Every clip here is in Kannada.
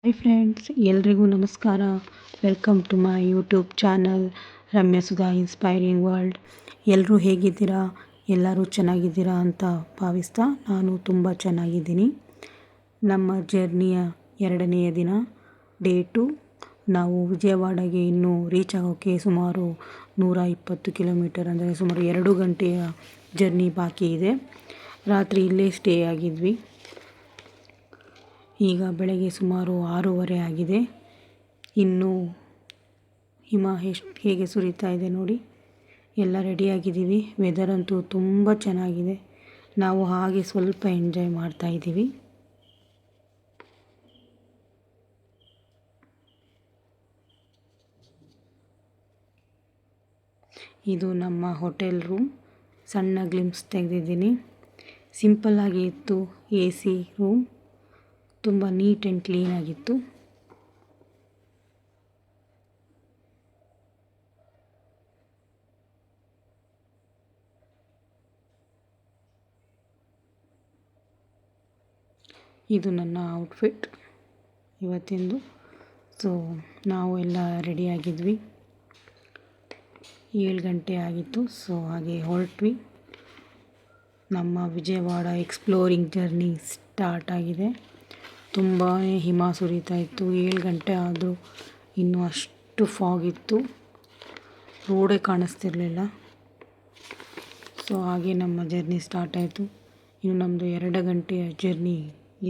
ಹಾಯ್ ಫ್ರೆಂಡ್ಸ್, ಎಲ್ರಿಗೂ ನಮಸ್ಕಾರ. Welcome to my YouTube channel Ramya Sudha inspiring world. ಎಲ್ಲರೂ ಹೇಗಿದ್ದೀರಾ? ಎಲ್ಲರೂ ಚೆನ್ನಾಗಿದ್ದೀರಾ ಅಂತ ಭಾವಿಸ್ತಾ ನಾನು ತುಂಬ ಚೆನ್ನಾಗಿದ್ದೀನಿ. ನಮ್ಮ ಜರ್ನಿಯ 2ನೆಯ ದಿನ, ಡೇ 2. ನಾವು ವಿಜಯವಾಡಗೆ ಇನ್ನೂ ರೀಚ್ ಆಗೋಕ್ಕೆ ಸುಮಾರು 120 ಕಿಲೋಮೀಟರ್, ಅಂದರೆ ಸುಮಾರು 2 ಗಂಟೆಯ ಜರ್ನಿ ಬಾಕಿ ಇದೆ. ರಾತ್ರಿ ಇಲ್ಲೇ ಸ್ಟೇ ಆಗಿದ್ವಿ. ಈಗ ಬೆಳಗ್ಗೆ ಸುಮಾರು 6:30 ಆಗಿದೆ. ಇನ್ನೂ ಹಿಮ ಹೇಗೆ ಸುರಿತಾ ಇದೆ ನೋಡಿ. ಎಲ್ಲ ರೆಡಿಯಾಗಿದ್ದೀವಿ. ವೆದರ್ ಅಂತೂ ತುಂಬ ಚೆನ್ನಾಗಿದೆ. ನಾವು ಹಾಗೆ ಸ್ವಲ್ಪ ಎಂಜಾಯ್ ಮಾಡ್ತಾ ಇದ್ದೀವಿ. ಇದು ನಮ್ಮ ಹೋಟೆಲ್ ರೂಮ್. ಸಣ್ಣ ಗ್ಲಿಮ್ಸ್ ತೆಗೆದಿದ್ದೀನಿ. ಸಿಂಪಲ್ಲಾಗಿ ಇತ್ತು. AC ರೂಮ್ ತುಂಬ ನೀಟ್ ಆ್ಯಂಡ್ ಕ್ಲೀನ್ ಆಗಿತ್ತು. ಇದು ನನ್ನ ಔಟ್ಫಿಟ್ ಇವತ್ತಿಂದು. ಸೊ ನಾವು ಎಲ್ಲ ರೆಡಿಯಾಗಿದ್ವಿ. 7 ಗಂಟೆ ಆಗಿತ್ತು. ಸೊ ಹಾಗೆ ಹೊರಟ್ವಿ. ನಮ್ಮ ವಿಜಯವಾಡ ಎಕ್ಸ್ಪ್ಲೋರಿಂಗ್ ಜರ್ನಿ ಸ್ಟಾರ್ಟ್ ಆಗಿದೆ. ತುಂಬಾ ಹಿಮ ಸುರಿತಾ ಇತ್ತು. 7 ಗಂಟೆ ಆದರೂ ಇನ್ನೂ ಅಷ್ಟು ಫಾಗ್ ಇತ್ತು. ರೋಡೇ ಕಾಣಿಸ್ತಿರ್ಲಿಲ್ಲ. ಸೊ ಹಾಗೆ ನಮ್ಮ ಜರ್ನಿ ಸ್ಟಾರ್ಟ್ ಆಯಿತು. ಇನ್ನು ನಮ್ಮದು 2 ಗಂಟೆಯ ಜರ್ನಿ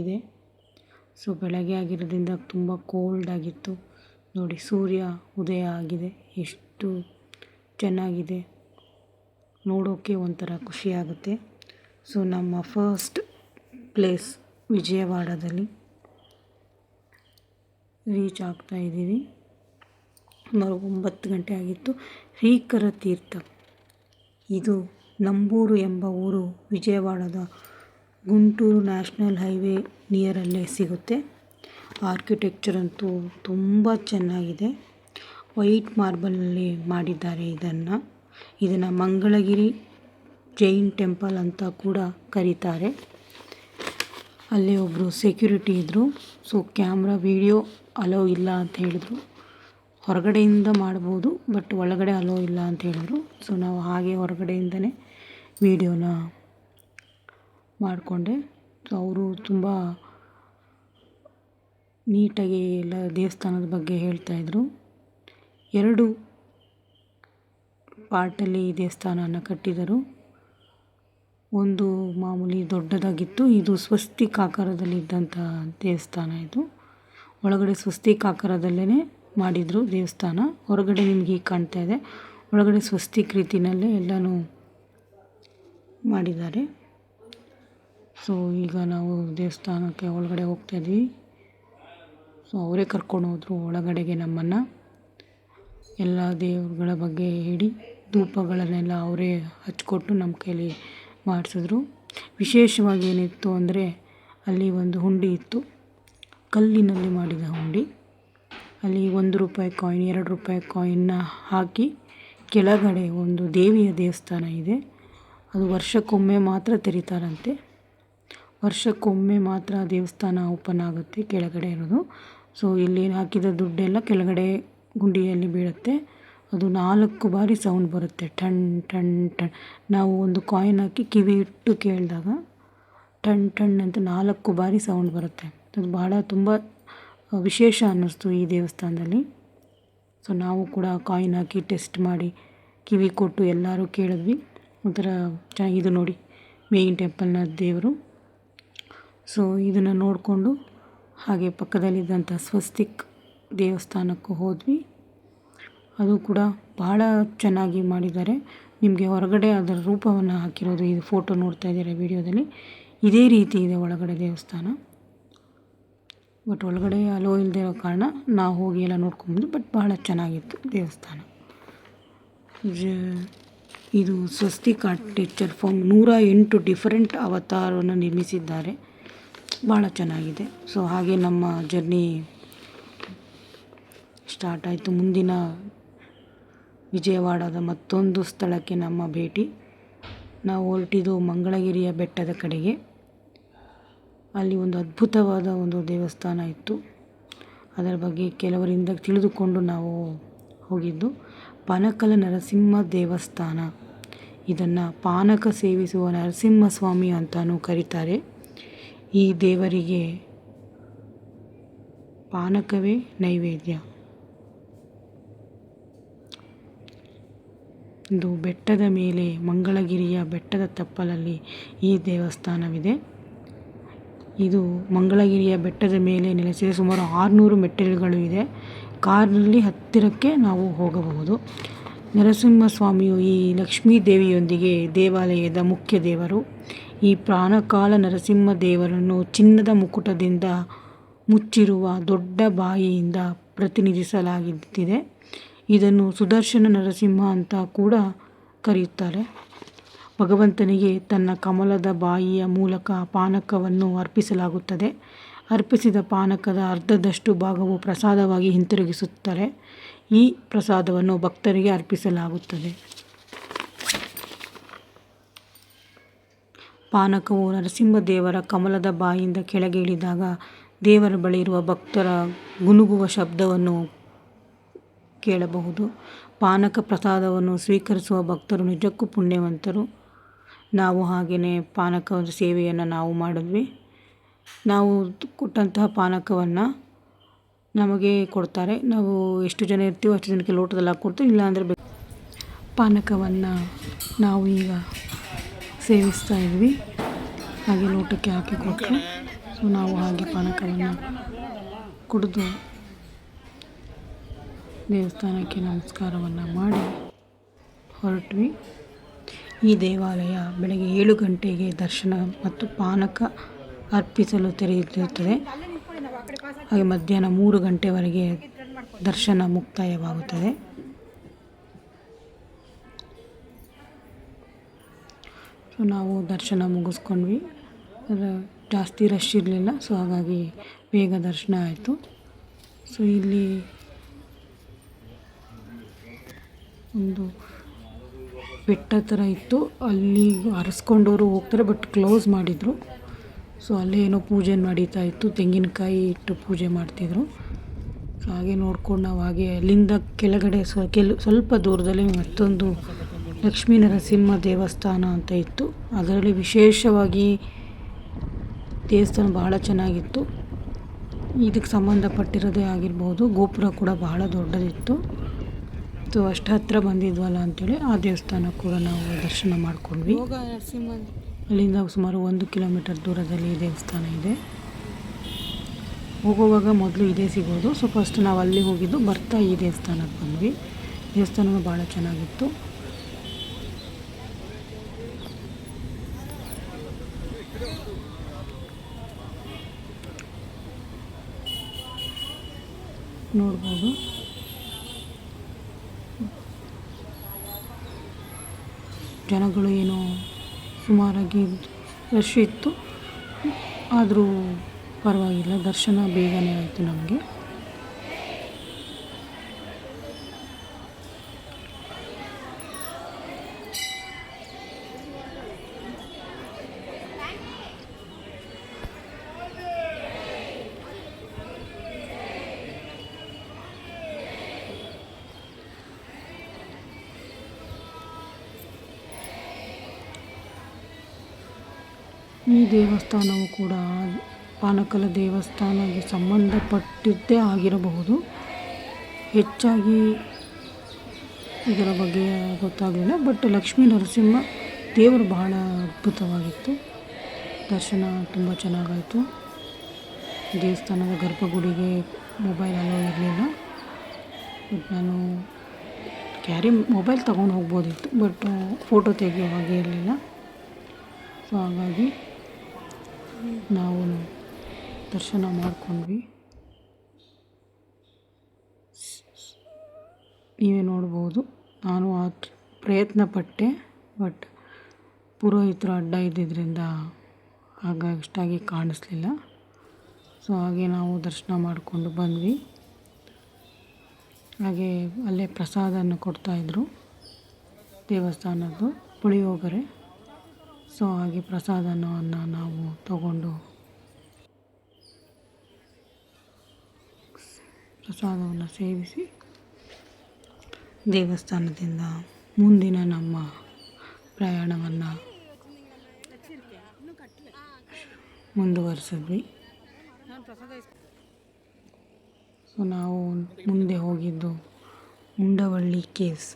ಇದೆ. ಸೊ ಬೆಳಗ್ಗೆ ಆಗಿರೋದ್ರಿಂದ ತುಂಬ ಕೋಲ್ಡ್ ಆಗಿತ್ತು. ನೋಡಿ, ಸೂರ್ಯ ಉದಯ ಆಗಿದೆ. ಎಷ್ಟು ಚೆನ್ನಾಗಿದೆ, ನೋಡೋಕ್ಕೆ ಒಂಥರ ಖುಷಿಯಾಗುತ್ತೆ. ಸೊ ನಮ್ಮ ಫಸ್ಟ್ ಪ್ಲೇಸ್ ವಿಜಯವಾಡದಲ್ಲಿ ರೀಚ್ ಆಗ್ತಾ ಇದ್ದೀವಿ. ಸುಮಾರು 9 ಗಂಟೆ ಆಗಿತ್ತು. ಶ್ರೀಕರ ತೀರ್ಥ, ಇದು ನಂಬೂರು ಎಂಬ ಊರು ವಿಜಯವಾಡದ ಗುಂಟೂರು ನ್ಯಾಷನಲ್ ಹೈವೇ ನಿಯರಲ್ಲೇ ಸಿಗುತ್ತೆ. ಆರ್ಕಿಟೆಕ್ಚರ್ ಅಂತೂ ತುಂಬ ಚೆನ್ನಾಗಿದೆ. ವೈಟ್ ಮಾರ್ಬಲ್ನಲ್ಲಿ ಮಾಡಿದ್ದಾರೆ ಇದನ್ನು ಮಂಗಳಗಿರಿ ಜೈನ್ ಟೆಂಪಲ್ ಅಂತ ಕೂಡ ಕರೀತಾರೆ. ಅಲ್ಲೇ ಒಬ್ಬರು ಸೆಕ್ಯೂರಿಟಿ ಇದ್ದರು. ಸೊ ಕ್ಯಾಮ್ರಾ ವಿಡಿಯೋ ಅಲೋ ಇಲ್ಲ ಅಂತ ಹೇಳಿದ್ರು. ಹೊರಗಡೆಯಿಂದ ಮಾಡ್ಬೋದು, ಬಟ್ ಒಳಗಡೆ ಅಲೋ ಇಲ್ಲ ಅಂತ ಹೇಳಿದ್ರು. ಸೊ ನಾವು ಹಾಗೆ ಹೊರಗಡೆಯಿಂದನೇ ವಿಡಿಯೋನ ಮಾಡಿಕೊಂಡೆ. ಸೊ ಅವರು ತುಂಬ ನೀಟಾಗಿ ಎಲ್ಲ ದೇವಸ್ಥಾನದ ಬಗ್ಗೆ ಹೇಳ್ತಾಯಿದ್ರು. 2 ಪಾರ್ಟಲ್ಲಿ ಈ ದೇವಸ್ಥಾನನ ಕಟ್ಟಿದರು. ಒಂದು ಮಾಮೂಲಿ ದೊಡ್ಡದಾಗಿತ್ತು. ಇದು ಸ್ವಸ್ತಿಕ್ ಆಕಾರದಲ್ಲಿದ್ದಂಥ ದೇವಸ್ಥಾನ. ಇದು ಒಳಗಡೆ ಸ್ವಸ್ತಿಕ್ ಆಕಾರದಲ್ಲೇ ಮಾಡಿದರು ದೇವಸ್ಥಾನ. ಹೊರಗಡೆ ನಿಮಗೆ ಈಗ ಕಾಣ್ತಾ ಇದೆ. ಒಳಗಡೆ ಸ್ವಸ್ತಿಕ್ ರೀತಿಯಲ್ಲೇ ಎಲ್ಲನೂ ಮಾಡಿದ್ದಾರೆ. ಸೊ ಈಗ ನಾವು ದೇವಸ್ಥಾನಕ್ಕೆ ಒಳಗಡೆ ಹೋಗ್ತಾಯಿದ್ವಿ. ಸೊ ಅವರೇ ಕರ್ಕೊಂಡು ಹೋದರು ಒಳಗಡೆಗೆ ನಮ್ಮನ್ನು. ಎಲ್ಲ ದೇವರುಗಳ ಬಗ್ಗೆ ಹೇಳಿ ಧೂಪಗಳನ್ನೆಲ್ಲ ಅವರೇ ಹಚ್ಕೊಟ್ಟು ನಮ್ಮ ಕೈಲಿ ಮಾಡಿಸಿದ್ರು. ವಿಶೇಷವಾಗಿ ಏನಿತ್ತು ಅಂದರೆ, ಅಲ್ಲಿ ಒಂದು ಹುಂಡಿ ಇತ್ತು, ಕಲ್ಲಿನಲ್ಲಿ ಮಾಡಿದ ಹುಂಡಿ. ಅಲ್ಲಿ 1 ರೂಪಾಯಿ ಕಾಯಿನ್, 2 ರೂಪಾಯಿ ಕಾಯಿನ್ನ ಹಾಕಿ ಕೆಳಗಡೆ ಒಂದು ದೇವಿಯ ದೇವಸ್ಥಾನ ಇದೆ. ಅದು ವರ್ಷಕ್ಕೊಮ್ಮೆ ಮಾತ್ರ ತೆರೀತಾರಂತೆ. ವರ್ಷಕ್ಕೊಮ್ಮೆ ಮಾತ್ರ ದೇವಸ್ಥಾನ ಓಪನ್ ಆಗುತ್ತೆ ಕೆಳಗಡೆ ಇರೋದು. ಸೊ ಇಲ್ಲಿ ಹಾಕಿದ ದುಡ್ಡೆಲ್ಲ ಕೆಳಗಡೆ ಗುಂಡಿಯಲ್ಲಿ ಬೀಳುತ್ತೆ. ಅದು 4 ಬಾರಿ ಸೌಂಡ್ ಬರುತ್ತೆ, ಟಣ್ ಟಣ್ ಟಣ್. ನಾವು ಒಂದು ಕಾಯಿನ್ ಹಾಕಿ ಕಿವಿ ಇಟ್ಟು ಕೇಳಿದಾಗ ಟಣ್ ಟಣ್ ಅಂತ 4 ಬಾರಿ ಸೌಂಡ್ ಬರುತ್ತೆ. ಅದು ಬಹಳ ತುಂಬ ವಿಶೇಷ ಅನ್ನಿಸ್ತು ಈ ದೇವಸ್ಥಾನದಲ್ಲಿ. ಸೊ ನಾವು ಕೂಡ ಕಾಯಿನ್ ಹಾಕಿ ಟೆಸ್ಟ್ ಮಾಡಿ ಕಿವಿ ಕೊಟ್ಟು ಎಲ್ಲರೂ ಕೇಳಿದ್ವಿ. ಒಂಥರ ಚೆನ್ನಾಗಿದೆ ನೋಡಿ, ಮೇನ್ ಟೆಂಪಲ್ನ ದೇವರು. ಸೊ ಇದನ್ನು ನೋಡಿಕೊಂಡು ಹಾಗೆ ಪಕ್ಕದಲ್ಲಿದ್ದಂಥ ಸ್ವಸ್ತಿಕ್ ದೇವಸ್ಥಾನಕ್ಕೂ ಹೋದ್ವಿ. ಅದು ಕೂಡ ಬಹಳ ಚೆನ್ನಾಗಿ ಮಾಡಿದ್ದಾರೆ. ನಿಮಗೆ ಹೊರಗಡೆ ಅದರ ರೂಪವನ್ನು ಹಾಕಿರೋದು, ಇದು ಫೋಟೋ ನೋಡ್ತಾ ಇದ್ದೀರಾ ವಿಡಿಯೋದಲ್ಲಿ, ಇದೇ ರೀತಿ ಇದೆ ಒಳಗಡೆ ದೇವಸ್ಥಾನ. ಬಟ್ ಒಳಗಡೆ ಅಲೋ ಇಲ್ಲದೆ ಇರೋ ಕಾರಣ ನಾವು ಹೋಗಿ ಎಲ್ಲ ನೋಡ್ಕೊಂಬಂದು. ಬಟ್ ಬಹಳ ಚೆನ್ನಾಗಿತ್ತು ದೇವಸ್ಥಾನ. ಇದು ಸ್ವಸ್ತಿಕ್ ಆರ್ಕಿಟೆಕ್ಚರ್ ಫಾರ್ಮ್ 108 ಡಿಫರೆಂಟ್ ಅವತಾರವನ್ನು ನಿರ್ಮಿಸಿದ್ದಾರೆ. ಭಾಳ ಚೆನ್ನಾಗಿದೆ. ಸೊ ಹಾಗೆ ನಮ್ಮ ಜರ್ನಿ ಸ್ಟಾರ್ಟ್ ಆಯಿತು. ಮುಂದಿನ ವಿಜಯವಾಡದ ಮತ್ತೊಂದು ಸ್ಥಳಕ್ಕೆ ನಮ್ಮ ಭೇಟಿ. ನಾವು ಹೊರಟಿದ್ದು ಮಂಗಳಗಿರಿಯ ಬೆಟ್ಟದ ಕಡೆಗೆ. ಅಲ್ಲಿ ಒಂದು ಅದ್ಭುತವಾದ ಒಂದು ದೇವಸ್ಥಾನ ಇತ್ತು. ಅದರ ಬಗ್ಗೆ ಕೆಲವರಿಂದ ತಿಳಿದುಕೊಂಡು ನಾವು ಹೋಗಿದ್ದು. ಪಾನಕಲ ನರಸಿಂಹ ದೇವಸ್ಥಾನ, ಇದನ್ನು ಪಾನಕ ಸೇವಿಸುವ ನರಸಿಂಹಸ್ವಾಮಿ ಅಂತಲೂ ಕರೀತಾರೆ. ಈ ದೇವರಿಗೆ ಪಾನಕವೇ ನೈವೇದ್ಯ. ಇದು ಬೆಟ್ಟದ ಮೇಲೆ, ಮಂಗಳಗಿರಿಯ ಬೆಟ್ಟದ ತಪ್ಪಲಲ್ಲಿ ಈ ದೇವಸ್ಥಾನವಿದೆ. ಇದು ಮಂಗಳಗಿರಿಯ ಬೆಟ್ಟದ ಮೇಲೆ ನೆಲೆಸಿದೆ. ಸುಮಾರು 600 ಮೆಟ್ಟಿಲುಗಳು ಇದೆ. ಕಾರ್ನಲ್ಲಿ ಹತ್ತಿರಕ್ಕೆ ನಾವು ಹೋಗಬಹುದು. ನರಸಿಂಹಸ್ವಾಮಿಯು ಈ ಲಕ್ಷ್ಮೀ ದೇವಿಯೊಂದಿಗೆ ದೇವಾಲಯದ ಮುಖ್ಯ ದೇವರು. ಈ ಪ್ರಾಣಕಾಲ ನರಸಿಂಹ ದೇವರನ್ನು ಚಿನ್ನದ ಮುಕುಟದಿಂದ ಮುಚ್ಚಿರುವ ದೊಡ್ಡ ಬಾಯಿಯಿಂದ ಪ್ರತಿನಿಧಿಸಲಾಗುತ್ತಿದೆ. ಇದನ್ನು ಸುದರ್ಶನ ನರಸಿಂಹ ಅಂತ ಕೂಡ ಕರೆಯುತ್ತಾರೆ. ಭಗವಂತನಿಗೆ ತನ್ನ ಕಮಲದ ಬಾಯಿಯ ಮೂಲಕ ಪಾನಕವನ್ನು ಅರ್ಪಿಸಲಾಗುತ್ತದೆ. ಅರ್ಪಿಸಿದ ಪಾನಕದ ಅರ್ಧದಷ್ಟು ಭಾಗವು ಪ್ರಸಾದವಾಗಿ ಹಿಂತಿರುಗಿಸುತ್ತಾರೆ. ಈ ಪ್ರಸಾದವನ್ನು ಭಕ್ತರಿಗೆ ಅರ್ಪಿಸಲಾಗುತ್ತದೆ. ಪಾನಕವು ನರಸಿಂಹದೇವರ ಕಮಲದ ಬಾಯಿಯಿಂದ ಕೆಳಗೆ ಇಳಿದಾಗ ದೇವರ ಬಳಿ ಇರುವ ಭಕ್ತರ ಗುನುಗುವ ಶಬ್ದವನ್ನು ಕೇಳಬಹುದು. ಪಾನಕ ಪ್ರಸಾದವನ್ನು ಸ್ವೀಕರಿಸುವ ಭಕ್ತರು ನಿಜಕ್ಕೂ ಪುಣ್ಯವಂತರು. ನಾವು ಹಾಗೆಯೇ ಪಾನಕದ ಸೇವೆಯನ್ನು ನಾವು ಮಾಡಿದ್ವಿ. ನಾವು ಕೊಟ್ಟಂತಹ ಪಾನಕವನ್ನು ನಮಗೆ ಕೊಡ್ತಾರೆ. ನಾವು ಎಷ್ಟು ಜನ ಇರ್ತೀವೋ ಅಷ್ಟು ಜನಕ್ಕೆ ಲೋಟದಲ್ಲಿ ಹಾಕ್ಕೊಡ್ತೀವಿ. ಇಲ್ಲಾಂದರೆ ಪಾನಕವನ್ನು ನಾವು ಈಗ ಸೇವಿಸ್ತಾ ಇದ್ವಿ. ಹಾಗೆ ಲೋಟಕ್ಕೆ ಹಾಕಿ ಕೊಟ್ಟರು. ಸೊ ನಾವು ಹಾಗೆ ಪಾನಕವನ್ನು ಕುಡಿದು ದೇವಸ್ಥಾನಕ್ಕೆ ನಮಸ್ಕಾರವನ್ನು ಮಾಡಿ ಹೊರಟ್ವಿ. ಈ ದೇವಾಲಯ ಬೆಳಗ್ಗೆ 7 ಗಂಟೆಗೆ ದರ್ಶನ ಮತ್ತು ಪಾನಕ ಅರ್ಪಿಸಲು ತೆರೆಯುತ್ತದೆ. ಹಾಗೆ ಮಧ್ಯಾಹ್ನ 3 ಗಂಟೆವರೆಗೆ ದರ್ಶನ ಮುಕ್ತಾಯವಾಗುತ್ತದೆ. ಸೊ ನಾವು ದರ್ಶನ ಮುಗಿಸ್ಕೊಂಡ್ವಿ. ಜಾಸ್ತಿ ರಶ್ ಇರಲಿಲ್ಲ. ಸೊ ಹಾಗಾಗಿ ಬೇಗ ದರ್ಶನ ಆಯಿತು. ಸೊ ಇಲ್ಲಿ ಒಂದು ಬೆಟ್ಟ ಥರ ಇತ್ತು. ಅಲ್ಲಿ ಹರಿಸ್ಕೊಂಡವರು ಹೋಗ್ತಾರೆ, ಬಟ್ ಕ್ಲೋಸ್ ಮಾಡಿದರು. ಸೊ ಅಲ್ಲೇ ಏನೋ ಪೂಜೆ ನಡೀತಾ ಇತ್ತು. ತೆಂಗಿನಕಾಯಿ ಇಟ್ಟು ಪೂಜೆ ಮಾಡ್ತಿದ್ರು. ಸೊ ಹಾಗೆ ನೋಡ್ಕೊಂಡು ನಾವು ಹಾಗೆ ಅಲ್ಲಿಂದ ಕೆಳಗಡೆ ಸ್ವಲ್ಪ ದೂರದಲ್ಲಿ ಮತ್ತೊಂದು ಲಕ್ಷ್ಮೀ ನರಸಿಂಹ ದೇವಸ್ಥಾನ ಅಂತ ಇತ್ತು. ಅದರಲ್ಲಿ ವಿಶೇಷವಾಗಿ ದೇವಸ್ಥಾನ ಬಹಳ ಚೆನ್ನಾಗಿತ್ತು. ಇದಕ್ಕೆ ಸಂಬಂಧಪಟ್ಟಿರೋದೇ ಆಗಿರ್ಬೋದು. ಗೋಪುರ ಕೂಡ ಬಹಳ ದೊಡ್ಡದಿತ್ತು. ಸೊ ಅಷ್ಟು ಹತ್ತಿರ ಬಂದಿದ್ವಲ್ಲ ಅಂಥೇಳಿ ಆ ದೇವಸ್ಥಾನ ಕೂಡ ನಾವು ದರ್ಶನ ಮಾಡ್ಕೊಂಡ್ವಿ. ಅಲ್ಲಿಂದ ಸುಮಾರು 1 ಕಿಲೋಮೀಟರ್ ದೂರದಲ್ಲಿ ಈ ದೇವಸ್ಥಾನ ಇದೆ. ಹೋಗುವಾಗ ಮೊದಲು ಇದೇ ಸಿಗೋದು. ಸೊ ಫಸ್ಟ್ ನಾವು ಅಲ್ಲಿ ಹೋಗಿದ್ದು, ಬರ್ತಾ ಈ ದೇವಸ್ಥಾನಕ್ಕೆ ಬಂದ್ವಿ. ದೇವಸ್ಥಾನವೂ ಭಾಳ ಚೆನ್ನಾಗಿತ್ತು. ನೋಡ್ಬೋದು. ಜನಗಳು ಏನೋ ಸುಮಾರಾಗಿ ರಶ್ ಇತ್ತು. ಆದರೂ ಪರವಾಗಿಲ್ಲ, ದರ್ಶನ ಬೇಗನೆ ಆಯಿತು ನಮಗೆ. ಈ ದೇವಸ್ಥಾನವು ಕೂಡ ಪಾನಕಲ ದೇವಸ್ಥಾನಕ್ಕೆ ಸಂಬಂಧಪಟ್ಟಿದ್ದೇ ಆಗಿರಬಹುದು. ಹೆಚ್ಚಾಗಿ ಇದರ ಬಗ್ಗೆ ಗೊತ್ತಾಗಲಿಲ್ಲ. ಬಟ್ ಲಕ್ಷ್ಮೀ ನರಸಿಂಹ ದೇವರು ಬಹಳ ಅದ್ಭುತವಾಗಿತ್ತು. ದರ್ಶನ ತುಂಬ ಚೆನ್ನಾಗಾಯಿತು. ದೇವಸ್ಥಾನದ ಗರ್ಭಗುಡಿಗೆ ಮೊಬೈಲ್ ಅಲೋ ಇರಲಿಲ್ಲ. ಬಟ್ ನಾನು ಮೊಬೈಲ್ ತೊಗೊಂಡು ಹೋಗ್ಬೋದಿತ್ತು, ಬಟ್ ಫೋಟೋ ತೆಗೆಯೋ ಹಾಗೆ ಇರಲಿಲ್ಲ. ಸೊ ಹಾಗಾಗಿ ನಾವು ದರ್ಶನ ಮಾಡಿಕೊಂಡ್ವಿ. ನೀವೇ ನೋಡ್ಬೋದು. ನಾನು ಪ್ರಯತ್ನ ಪಟ್ಟೆ, ಬಟ್ ಪುರೋಹಿತರು ಅಡ್ಡ ಇದ್ದಿದ್ದರಿಂದ ಹಾಗಾಗಿ ಅಷ್ಟಾಗಿ ಕಾಣಿಸ್ಲಿಲ್ಲ. ಸೊ ಹಾಗೆ ನಾವು ದರ್ಶನ ಮಾಡಿಕೊಂಡು ಬಂದ್ವಿ. ಹಾಗೆ ಅಲ್ಲೇ ಪ್ರಸಾದವನ್ನು ಕೊಡ್ತಾಯಿದ್ರು, ದೇವಸ್ಥಾನದ್ದು ಪುಳಿಯೋಗರೆ. ಸೊ ಹಾಗೆ ಪ್ರಸಾದವನ್ನು ನಾವು ತಗೊಂಡು ಪ್ರಸಾದವನ್ನು ಸೇವಿಸಿ ದೇವಸ್ಥಾನದಿಂದ ಮುಂದಿನ ನಮ್ಮ ಪ್ರಯಾಣವನ್ನು ಮುಂದುವರಿಸಿದ್ವಿ. ಸೊ ನಾವು ಮುಂದೆ ಹೋಗಿದ್ದು ಉಂಡವಳ್ಳಿ ಕೇವ್ಸ್.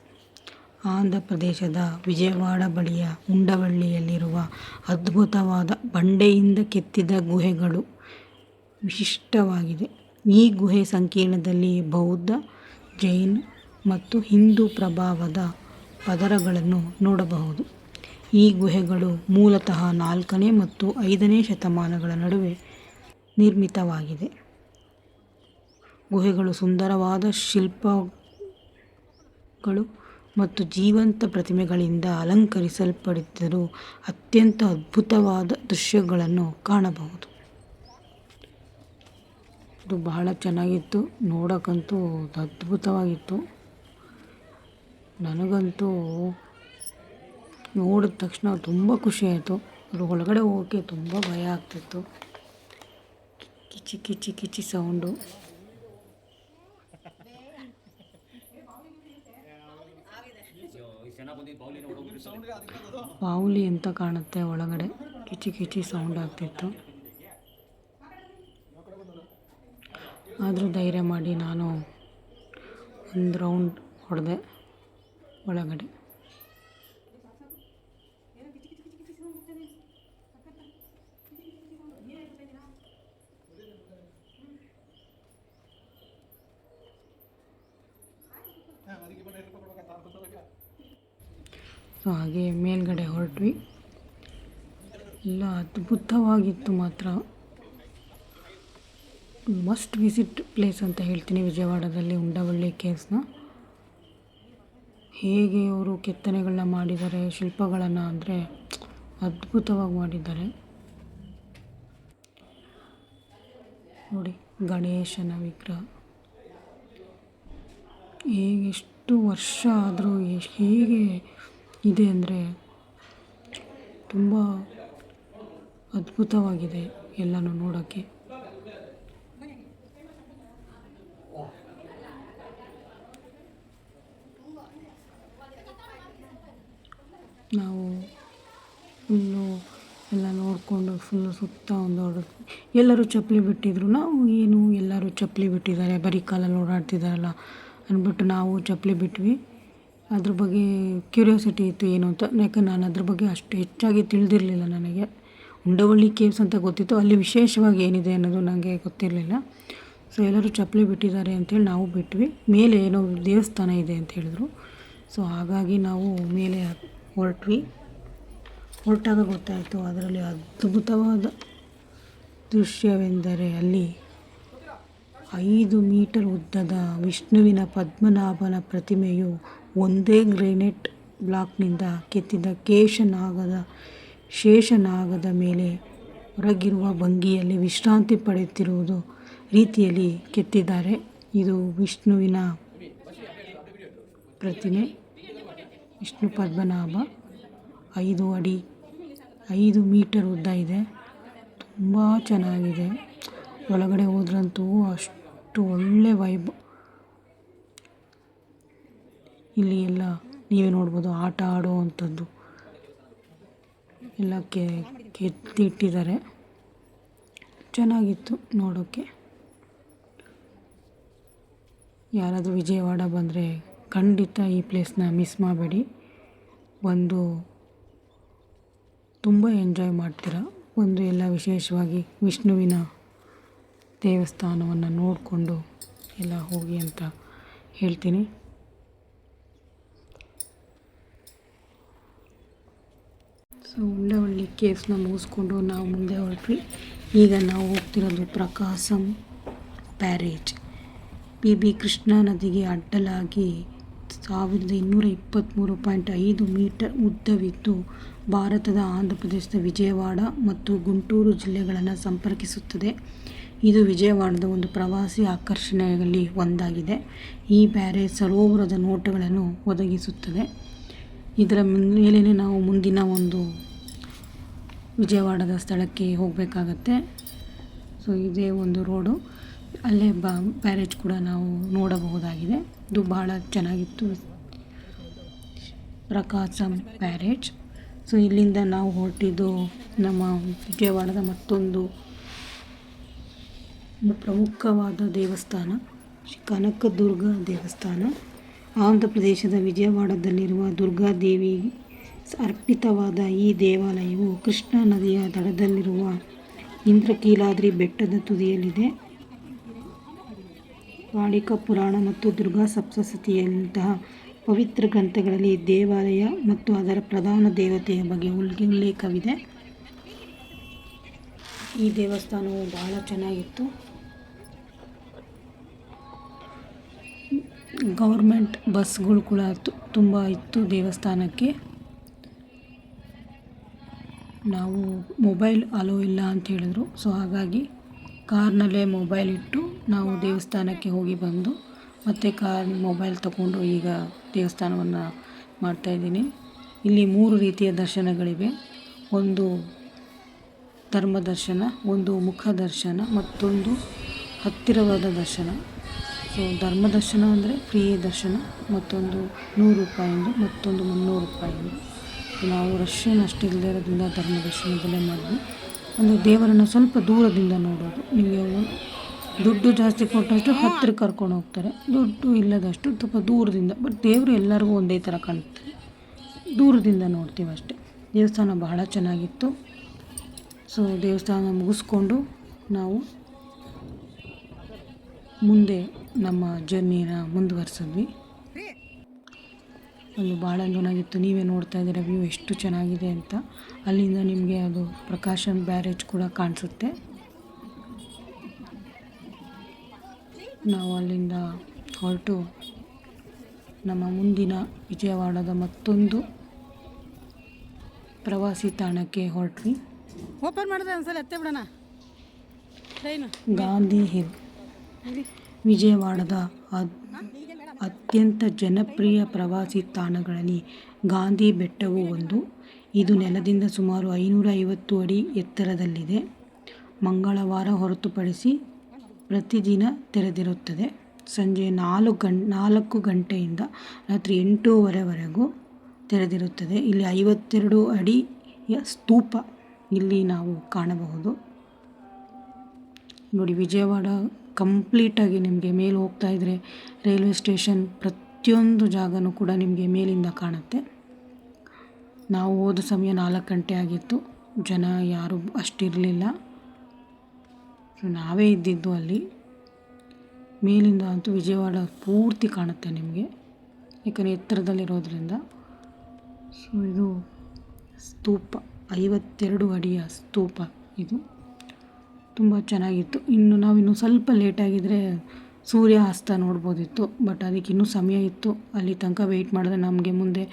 ಆಂಧ್ರ ಪ್ರದೇಶದ ವಿಜಯವಾಡ ಬಳಿಯ ಉಂಡವಳ್ಳಿಯಲ್ಲಿರುವ ಅದ್ಭುತವಾದ ಬಂಡೆಯಿಂದ ಕೆತ್ತಿದ ಗುಹೆಗಳು ವಿಶಿಷ್ಟವಾಗಿದೆ. ಈ ಗುಹೆ ಸಂಕೀರ್ಣದಲ್ಲಿ ಬೌದ್ಧ, ಜೈನ ಮತ್ತು ಹಿಂದೂ ಪ್ರಭಾವದ ಪದರಗಳನ್ನು ನೋಡಬಹುದು. ಈ ಗುಹೆಗಳು ಮೂಲತಃ 4ನೇ ಮತ್ತು 5ನೇ ಶತಮಾನಗಳ ನಡುವೆ ನಿರ್ಮಿತವಾಗಿದೆ. ಗುಹೆಗಳು ಸುಂದರವಾದ ಶಿಲ್ಪಗಳು ಮತ್ತು ಜೀವಂತ ಪ್ರತಿಮೆಗಳಿಂದ ಅಲಂಕರಿಸಲ್ಪಟ್ಟಿದ್ದರೂ ಅತ್ಯಂತ ಅದ್ಭುತವಾದ ದೃಶ್ಯಗಳನ್ನು ಕಾಣಬಹುದು. ಇದು ಬಹಳ ಚೆನ್ನಾಗಿತ್ತು, ನೋಡೋಕ್ಕಂತೂ ಅದ್ಭುತವಾಗಿತ್ತು. ನನಗಂತೂ ನೋಡಿದ ತಕ್ಷಣ ತುಂಬ ಖುಷಿಯಾಯಿತು. ಅದ್ರ ಒಳಗಡೆ ಹೋಗೋಕ್ಕೆ ತುಂಬ ಭಯ ಆಗ್ತಿತ್ತು. ಕಿಚಿ ಕಿಚಿ ಕಿಚಿ ಸೌಂಡು. ಬಾವುಲಿ ಅಂತ ಕಾಣುತ್ತೆ ಒಳಗಡೆ. ಕಿಚಿ ಕಿಚಿ ಸೌಂಡ್ ಆಗ್ತಿತ್ತು. ಆದರೂ ಧೈರ್ಯ ಮಾಡಿ ನಾನು ಒಂದು ರೌಂಡ್ ಹೊಡೆದೆ ಒಳಗಡೆ. ಸೊ ಹಾಗೆ ಮೇಲ್ಗಡೆ ಹೊರಟ್ವಿ. ಎಲ್ಲ ಅದ್ಭುತವಾಗಿತ್ತು ಮಾತ್ರ. ಮಸ್ಟ್ ವಿಸಿಟ್ ಪ್ಲೇಸ್ ಅಂತ ಹೇಳ್ತೀನಿ ವಿಜಯವಾಡದಲ್ಲಿ ಉಂಡವಳ್ಳಿ ಕೇವ್ಸ್ನ. ಹೇಗೆ ಅವರು ಕೆತ್ತನೆಗಳನ್ನ ಮಾಡಿದ್ದಾರೆ, ಶಿಲ್ಪಗಳನ್ನು ಅಂದರೆ ಅದ್ಭುತವಾಗಿ ಮಾಡಿದ್ದಾರೆ ನೋಡಿ. ಗಣೇಶನ ವಿಗ್ರಹ ಹೇಗೆ ಎಷ್ಟು ವರ್ಷ ಆದರೂ ಹೇಗೆ ಇದೆ ಅಂದರೆ ತುಂಬ ಅದ್ಭುತವಾಗಿದೆ ಎಲ್ಲನೂ ನೋಡೋಕ್ಕೆ. ನಾವು ಫುಲ್ಲು ಎಲ್ಲ ನೋಡಿಕೊಂಡು ಫುಲ್ಲು ಸುತ್ತ ಒಂದು ಎಲ್ಲರೂ ಚಪ್ಪಲಿ ಬಿಟ್ಟಿದ್ರು. ನಾವು ಏನು ಎಲ್ಲರೂ ಚಪ್ಪಲಿ ಬಿಟ್ಟಿದ್ದಾರೆ, ಬರೀ ಕಾಲಲ್ಲಿ ಓಡಾಡ್ತಿದ್ದಾರಲ್ಲ ಅಂದ್ಬಿಟ್ಟು ನಾವು ಚಪ್ಪಲಿ ಬಿಟ್ವಿ. ಅದ್ರ ಬಗ್ಗೆ ಕ್ಯೂರಿಯಾಸಿಟಿ ಇತ್ತು ಏನು ಅಂತ. ಯಾಕಂದ್ರೆ ನಾನು ಅದ್ರ ಬಗ್ಗೆ ಅಷ್ಟು ಹೆಚ್ಚಾಗಿ ತಿಳಿದಿರಲಿಲ್ಲ. ನನಗೆ ಉಂಡವಳ್ಳಿ ಕೇವ್ಸ್ ಅಂತ ಗೊತ್ತಿತ್ತು, ಅಲ್ಲಿ ವಿಶೇಷವಾಗಿ ಏನಿದೆ ಅನ್ನೋದು ನನಗೆ ಗೊತ್ತಿರಲಿಲ್ಲ. ಸೊ ಎಲ್ಲರೂ ಚಪ್ಪಲಿ ಬಿಟ್ಟಿದ್ದಾರೆ ಅಂಥೇಳಿ ನಾವು ಬಿಟ್ವಿ. ಮೇಲೆ ಏನೋ ದೇವಸ್ಥಾನ ಇದೆ ಅಂತ ಹೇಳಿದ್ರು. ಸೊ ಹಾಗಾಗಿ ನಾವು ಮೇಲೆ ಹೊರಟಾಗ ಗೊತ್ತಾಯಿತು. ಅದರಲ್ಲಿ ಅದ್ಭುತವಾದ ದೃಶ್ಯವೆಂದರೆ ಅಲ್ಲಿ 5 ಮೀಟರ್ ಉದ್ದದ ವಿಷ್ಣುವಿನ ಪದ್ಮನಾಭನ ಪ್ರತಿಮೆಯು ಒಂದೇ ಗ್ರಾನೈಟ್ ಬ್ಲಾಕ್ನಿಂದ ಕೆತ್ತಿದ ಶೇಷನಾಗದ ಮೇಲೆ ಹೊರಗಿರುವ ಭಂಗಿಯಲ್ಲಿ ವಿಶ್ರಾಂತಿ ಪಡೆಯುತ್ತಿರುವುದು ರೀತಿಯಲ್ಲಿ ಕೆತ್ತಿದ್ದಾರೆ. ಇದು ವಿಷ್ಣುವಿನ ಪ್ರತಿಮೆ. ವಿಷ್ಣು ಪದ್ಮನಾಭ 5 ಅಡಿ 5 ಮೀಟರ್ ಉದ್ದ ಇದೆ. ತುಂಬ ಚೆನ್ನಾಗಿದೆ. ಒಳಗಡೆ ಹೋದ್ರಂತೂ ಅಷ್ಟು ಒಳ್ಳೆ ವೈಬ್. ಇಲ್ಲಿ ಎಲ್ಲ ನೀವೇ ನೋಡ್ಬೋದು, ಆಟ ಆಡೋ ಅಂಥದ್ದು ಎಲ್ಲ ಕೆತ್ತಿಟ್ಟಿದ್ದಾರೆ. ಚೆನ್ನಾಗಿತ್ತು ನೋಡೋಕ್ಕೆ. ಯಾರಾದರೂ ವಿಜಯವಾಡ ಬಂದರೆ ಖಂಡಿತ ಈ ಪ್ಲೇಸ್ನ ಮಿಸ್ ಮಾಡಬೇಡಿ. ಬಂದು ತುಂಬ ಎಂಜಾಯ್ ಮಾಡ್ತೀರಾ. ಒಂದು ಎಲ್ಲ ವಿಶೇಷವಾಗಿ ವಿಷ್ಣುವಿನ ದೇವಸ್ಥಾನವನ್ನು ನೋಡಿಕೊಂಡು ಎಲ್ಲ ಹೋಗಿ ಅಂತ ಹೇಳ್ತೀನಿ. ಸೊ ಉಂಡವಳ್ಳಿ ಕೇವ್ಸ್ನ ಮುಗಿಸ್ಕೊಂಡು ನಾವು ಮುಂದೆ ಹೊರಟ್ವಿ. ಈಗ ನಾವು ಹೋಗ್ತಿರೋದು ಪ್ರಕಾಸಂ ಬ್ಯಾರೇಜ್. PB ಕೃಷ್ಣಾ ನದಿಗೆ ಅಡ್ಡಲಾಗಿ 1223.5 ಮೀಟರ್ ಉದ್ದವಿದ್ದು ಭಾರತದ ಆಂಧ್ರ ಪ್ರದೇಶದ ವಿಜಯವಾಡ ಮತ್ತು ಗುಂಟೂರು ಜಿಲ್ಲೆಗಳನ್ನು ಸಂಪರ್ಕಿಸುತ್ತದೆ. ಇದು ವಿಜಯವಾಡದ ಒಂದು ಪ್ರವಾಸಿ ಆಕರ್ಷಣೆಯಲ್ಲಿ ಒಂದಾಗಿದೆ. ಈ ಬ್ಯಾರೇಜ್ ಸರೋವರದ ನೋಟಗಳನ್ನು ಒದಗಿಸುತ್ತದೆ. ಇದರ ಮೇಲೇ ನಾವು ಮುಂದಿನ ಒಂದು ವಿಜಯವಾಡದ ಸ್ಥಳಕ್ಕೆ ಹೋಗಬೇಕಾಗತ್ತೆ. ಸೊ ಇದೇ ಒಂದು ರೋಡು. ಅಲ್ಲೇ ಬ್ಯಾರೇಜ್ ಕೂಡ ನಾವು ನೋಡಬಹುದಾಗಿದೆ. ಇದು ಬಹಳ ಚೆನ್ನಾಗಿತ್ತು, ಪ್ರಕಾಶಂ ಬ್ಯಾರೇಜ್. ಸೊ ಇಲ್ಲಿಂದ ನಾವು ಹೊರಟಿದ್ದು ನಮ್ಮ ವಿಜಯವಾಡದ ಮತ್ತೊಂದು ಪ್ರಮುಖವಾದ ದೇವಸ್ಥಾನ, ಕನಕದುರ್ಗ ದೇವಸ್ಥಾನ. ಆಂಧ್ರ ಪ್ರದೇಶದ ವಿಜಯವಾಡದಲ್ಲಿರುವ ದುರ್ಗಾದೇವಿ ಅರ್ಪಿತವಾದ ಈ ದೇವಾಲಯವು ಕೃಷ್ಣಾ ನದಿಯ ದಡದಲ್ಲಿರುವ ಇಂದ್ರಕೀಲಾದ್ರಿ ಬೆಟ್ಟದ ತುದಿಯಲ್ಲಿದೆ. ಕಾಳಿಕ ಪುರಾಣ ಮತ್ತು ದುರ್ಗಾ ಸಪ್ತಸತಿಯಂತಹ ಪವಿತ್ರ ಗ್ರಂಥಗಳಲ್ಲಿ ದೇವಾಲಯ ಮತ್ತು ಅದರ ಪ್ರಧಾನ ದೇವತೆಯ ಬಗ್ಗೆ ಉಲ್ಲೇಖವಿದೆ. ಈ ದೇವಸ್ಥಾನವು ಬಹಳ ಚೆನ್ನಾಗಿತ್ತು. ಗೌರ್ಮೆಂಟ್ ಬಸ್ಗಳು ಕೂಡ ತುಂಬ ಇತ್ತು ದೇವಸ್ಥಾನಕ್ಕೆ. ನಾವು ಮೊಬೈಲ್ ಅಲೋ ಇಲ್ಲ ಅಂತ ಹೇಳಿದ್ರು. ಸೊ ಹಾಗಾಗಿ ಕಾರ್ನಲ್ಲೇ ಮೊಬೈಲ್ ಇಟ್ಟು ನಾವು ದೇವಸ್ಥಾನಕ್ಕೆ ಹೋಗಿ ಬಂದು ಮತ್ತೆ ಮೊಬೈಲ್ ತಗೊಂಡು ಈಗ ದೇವಸ್ಥಾನವನ್ನು ಮಾಡ್ತಾಯಿದ್ದೀನಿ. ಇಲ್ಲಿ 3 ರೀತಿಯ ದರ್ಶನಗಳಿವೆ. ಒಂದು ಧರ್ಮ ದರ್ಶನ, ಒಂದು ಮುಖ ದರ್ಶನ, ಮತ್ತೊಂದು ಹತ್ತಿರವಾದ ದರ್ಶನ. ಸೊ ಧರ್ಮ ದರ್ಶನ ಅಂದರೆ ಫ್ರೀ ದರ್ಶನ, ಮತ್ತೊಂದು 100 ರೂಪಾಯಿಂದ, ಮತ್ತೊಂದು 300 ರೂಪಾಯಿಂದ. ನಾವು ರಶ್ಯನ್ ಅಷ್ಟಿಲ್ಲದೆ ಇರೋದ್ರಿಂದ ಧರ್ಮ ದರ್ಶನದಲ್ಲೇ ಮಾಡಿದ್ವಿ. ಅಂದರೆ ದೇವರನ್ನು ಸ್ವಲ್ಪ ದೂರದಿಂದ ನೋಡೋದು. ನೀವು ದುಡ್ಡು ಜಾಸ್ತಿ ಕೊಟ್ಟಷ್ಟು ಹತ್ತಿರ ಕರ್ಕೊಂಡು ಹೋಗ್ತಾರೆ, ದುಡ್ಡು ಇಲ್ಲದಷ್ಟು ಸ್ವಲ್ಪ ದೂರದಿಂದ. ಬಟ್ ದೇವರು ಎಲ್ಲರಿಗೂ ಒಂದೇ ಥರ ಕಾಣ್ತಾರೆ, ದೂರದಿಂದ ನೋಡ್ತೀವಿ ಅಷ್ಟೇ. ದೇವಸ್ಥಾನ ಬಹಳ ಚೆನ್ನಾಗಿತ್ತು. ಸೊ ದೇವಸ್ಥಾನ ಮುಗಿಸ್ಕೊಂಡು ನಾವು ಮುಂದೆ ನಮ್ಮ ಜರ್ನಿನ ಮುಂದುವರಿಸಿದ್ವಿ. ಅಲ್ಲಿ ಭಾಳ ಚೆನ್ನಾಗಿತ್ತು. ನೀವೇ ನೋಡ್ತಾ ಇದ್ದೀರ ವ್ಯೂ ಎಷ್ಟು ಚೆನ್ನಾಗಿದೆ ಅಂತ. ಅಲ್ಲಿಂದ ನಿಮಗೆ ಅದು ಪ್ರಕಾಶಂ ಬ್ಯಾರೇಜ್ ಕೂಡ ಕಾಣಿಸುತ್ತೆ. ನಾವು ಅಲ್ಲಿಂದ ಹೊರಟು ನಮ್ಮ ಮುಂದಿನ ವಿಜಯವಾಡದ ಮತ್ತೊಂದು ಪ್ರವಾಸಿ ತಾಣಕ್ಕೆ ಹೊರಟ್ವಿ. ಓಪನ್ ಮಾಡಿದ್ರೆ ಒಂದ್ಸಲ ಎತ್ತೆ ಬಿಡೋಣ. ಗಾಂಧಿ ಹಿಲ್. ವಿಜಯವಾಡದ ಅತ್ಯಂತ ಜನಪ್ರಿಯ ಪ್ರವಾಸಿ ತಾಣಗಳಲ್ಲಿ ಗಾಂಧಿ ಬೆಟ್ಟವು ಒಂದು. ಇದು ನೆಲದಿಂದ ಸುಮಾರು 550 ಅಡಿ ಎತ್ತರದಲ್ಲಿದೆ. ಮಂಗಳವಾರ ಹೊರತುಪಡಿಸಿ ಪ್ರತಿದಿನ ತೆರೆದಿರುತ್ತದೆ. ಸಂಜೆ 4 ಗಂಟೆಯಿಂದ ರಾತ್ರಿ 8:30ವರೆಗೂ ತೆರೆದಿರುತ್ತದೆ. ಇಲ್ಲಿ 52 ಅಡಿಯ ಸ್ತೂಪ ಇಲ್ಲಿ ನಾವು ಕಾಣಬಹುದು. ನೋಡಿ, ವಿಜಯವಾಡ ಕಂಪ್ಲೀಟಾಗಿ ನಿಮಗೆ ಮೇಲೆ ಹೋಗ್ತಾ ಇದ್ದರೆ ರೈಲ್ವೆ ಸ್ಟೇಷನ್ ಪ್ರತಿಯೊಂದು ಜಾಗನೂ ಕೂಡ ನಿಮಗೆ ಮೇಲಿಂದ ಕಾಣುತ್ತೆ. ನಾವು ಹೋದ ಸಮಯ 4 ಗಂಟೆ ಆಗಿತ್ತು. ಜನ ಯಾರೂ ಅಷ್ಟಿರಲಿಲ್ಲ. ನಾವೇ ಇದ್ದಿದ್ದು ಅಲ್ಲಿ. ಮೇಲಿಂದ ಅಂತೂ ವಿಜಯವಾಡ ಪೂರ್ತಿ ಕಾಣುತ್ತೆ ನಿಮಗೆ, ಯಾಕಂದರೆ ಎತ್ತರದಲ್ಲಿರೋದ್ರಿಂದ. ಸೊ ಇದು ಸ್ತೂಪ, 52 ಅಡಿಯ ಸ್ತೂಪ ಇದು. ತುಂಬ ಚೆನ್ನಾಗಿತ್ತು. ನಾವಿನ್ನೂ ಸ್ವಲ್ಪ ಲೇಟಾಗಿದ್ದರೆ ಸೂರ್ಯ ಅಸ್ತ ನೋಡ್ಬೋದಿತ್ತು. ಬಟ್ ಅದಕ್ಕೆ ಇನ್ನೂ ಸಮಯ ಇತ್ತು. ಅಲ್ಲಿ ತನಕ ವೆಯ್ಟ್ ಮಾಡಿದ್ರೆ ನಮಗೆ ಮುಂದೆ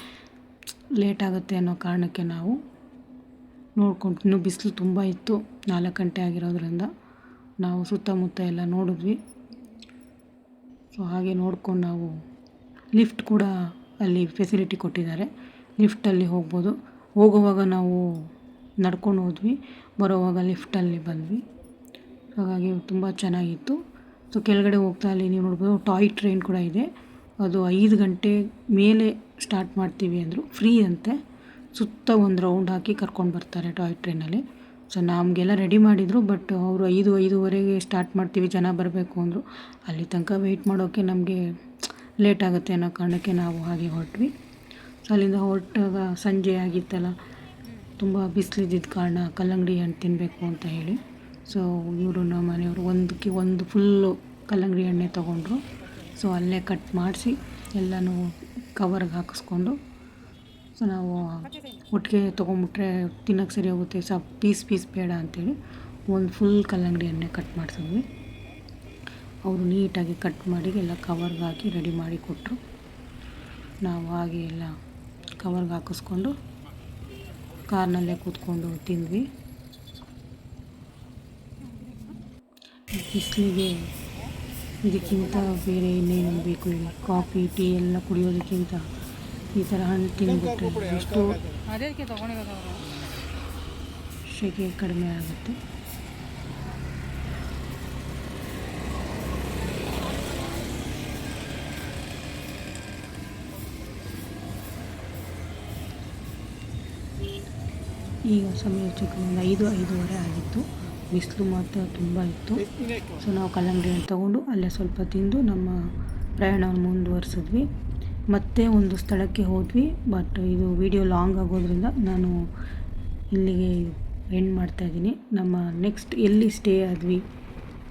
ಲೇಟ್ ಆಗುತ್ತೆ ಅನ್ನೋ ಕಾರಣಕ್ಕೆ ನಾವು ನೋಡ್ಕೊಂಡು, ಇನ್ನೂ ಬಿಸಿಲು ತುಂಬ ಇತ್ತು. 4 ಗಂಟೆ ಆಗಿರೋದ್ರಿಂದ ನಾವು ಸುತ್ತಮುತ್ತ ಎಲ್ಲ ನೋಡಿದ್ವಿ. ಸೊ ಹಾಗೆ ನೋಡ್ಕೊಂಡು ನಾವು ಲಿಫ್ಟ್ ಕೂಡ ಅಲ್ಲಿ ಫೆಸಿಲಿಟಿ ಕೊಟ್ಟಿದ್ದಾರೆ, ಲಿಫ್ಟಲ್ಲಿ ಹೋಗ್ಬೋದು. ಹೋಗುವಾಗ ನಾವು ನಡ್ಕೊಂಡು ಹೋದ್ವಿ, ಬರೋವಾಗ ಲಿಫ್ಟಲ್ಲಿ ಬಂದ್ವಿ. ಹಾಗಾಗಿ ತುಂಬ ಚೆನ್ನಾಗಿತ್ತು. ಸೊ ಕೆಳಗಡೆ ಹೋಗ್ತಾ ಅಲ್ಲಿ ನೀವು ನೋಡ್ಬೋದು ಟಾಯ್ ಟ್ರೈನ್ ಕೂಡ ಇದೆ. ಅದು 5 ಗಂಟೆ ಮೇಲೆ ಸ್ಟಾರ್ಟ್ ಮಾಡ್ತೀವಿ ಅಂದರು, ಫ್ರೀ ಅಂತೆ. ಸುತ್ತ ಒಂದು ರೌಂಡ್ ಹಾಕಿ ಕರ್ಕೊಂಡು ಬರ್ತಾರೆ ಟಾಯ್ ಟ್ರೈನಲ್ಲಿ. ಸೊ ನಮಗೆಲ್ಲ ರೆಡಿ ಮಾಡಿದರು, ಬಟ್ ಅವರು 5:05ವರೆಗೆ ಸ್ಟಾರ್ಟ್ ಮಾಡ್ತೀವಿ, ಜನ ಬರಬೇಕು ಅಂದರು. ಅಲ್ಲಿ ತನಕ ವೆಯ್ಟ್ ಮಾಡೋಕ್ಕೆ ನಮಗೆ ಲೇಟ್ ಆಗುತ್ತೆ ಅನ್ನೋ ಕಾರಣಕ್ಕೆ ನಾವು ಹಾಗೆ ಹೊರಟ್ವಿ. ಸೊ ಅಲ್ಲಿಂದ ಹೊರಟಾಗ ಸಂಜೆ ಆಗಿತ್ತಲ್ಲ, ತುಂಬ ಬಿಸಿಲಿದ್ದಿದ್ದ ಕಾರಣ ಕಲ್ಲಂಗಡಿ ಹಣ್ಣು ತಿನ್ನಬೇಕು ಅಂತ ಹೇಳಿ, ಸೊ ಇವರು ನಮ್ಮ ಮನೆಯವರು ಒಂದು ಫುಲ್ಲು ಕಲ್ಲಂಗಡಿ ಎಣ್ಣೆ ತೊಗೊಂಡ್ರು. ಸೊ ಅಲ್ಲೇ ಕಟ್ ಮಾಡಿಸಿ ಎಲ್ಲನೂ ಕವರ್ಗೆ ಹಾಕಿಸ್ಕೊಂಡು, ಸೊ ನಾವು ಒಟ್ಟಿಗೆ ತೊಗೊಂಬಿಟ್ರೆ ತಿನ್ನೋಕ್ಕೆ ಸರಿ ಹೋಗುತ್ತೆ, ಪೀಸ್ ಬೇಡ ಅಂಥೇಳಿ ಒಂದು ಫುಲ್ ಕಲ್ಲಂಗಡಿ ಎಣ್ಣೆ ಕಟ್ ಮಾಡಿಸಿದ್ವಿ. ಅವರು ನೀಟಾಗಿ ಕಟ್ ಮಾಡಿ ಎಲ್ಲ ಕವರ್ಗೆ ಹಾಕಿ ರೆಡಿ ಮಾಡಿ ಕೊಟ್ಟರು. ನಾವು ಹಾಗೆ ಎಲ್ಲ ಕವರ್ಗೆ ಹಾಕಿಸ್ಕೊಂಡು ಕಾರ್ನಲ್ಲೇ ಕೂತ್ಕೊಂಡು ತಿಂದ್ವಿ. ಬಿಸಿಲಿಗೆ ಇದಕ್ಕಿಂತ ಬೇರೆ ಇನ್ನೇನು ಬೇಕು ಹೇಳಿ? ಕಾಫಿ ಟೀ ಎಲ್ಲ ಕುಡಿಯೋದಕ್ಕಿಂತ ಈ ಥರ ಹಣ್ಣು ತಿಂದುಬಿಟ್ರೆ ಎಷ್ಟೋ ಸೆಕೆ ಕಡಿಮೆ ಆಗುತ್ತೆ. ಈಗ ಸಮಯ ಹೆಚ್ಚು ಒಂದು 5-5:30 ಆಗಿತ್ತು. ಬಿಸಿಲು ಮಾತ್ರ ತುಂಬ ಇತ್ತು. ಸೊ ನಾವು ಕಲ್ಲಂಗಡಿ ತೊಗೊಂಡು ಅಲ್ಲೇ ಸ್ವಲ್ಪ ತಿಂದು ನಮ್ಮ ಪ್ರಯಾಣವನ್ನು ಮುಂದುವರಿಸಿದ್ವಿ. ಮತ್ತೆ ಒಂದು ಸ್ಥಳಕ್ಕೆ ಹೋದ್ವಿ. ಬಟ್ ಇದು ವಿಡಿಯೋ ಲಾಂಗ್ ಆಗೋದ್ರಿಂದ ನಾನು ಇಲ್ಲಿಗೆ ಎಂಡ್ ಮಾಡ್ತಾಯಿದ್ದೀನಿ. ನಮ್ಮ ನೆಕ್ಸ್ಟ್ ಎಲ್ಲಿ ಸ್ಟೇ ಆದ್ವಿ,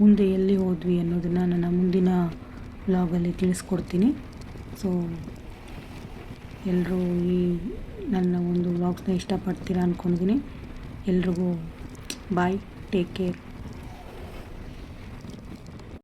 ಮುಂದೆ ಎಲ್ಲಿ ಹೋದ್ವಿ ಅನ್ನೋದನ್ನು ನನ್ನ ಮುಂದಿನ ವ್ಲಾಗಲ್ಲಿ ತಿಳಿಸ್ಕೊಡ್ತೀನಿ. ಸೊ ಎಲ್ಲರೂ ಈ ನನ್ನ ಒಂದು ವ್ಲಾಗ್ಸ್ನ ಇಷ್ಟಪಡ್ತೀರಾ ಅಂದ್ಕೊಂಡಿದ್ದೀನಿ. ಎಲ್ರಿಗೂ ಬಾಯ್, ಟೇಕ್ ಕೇರ್.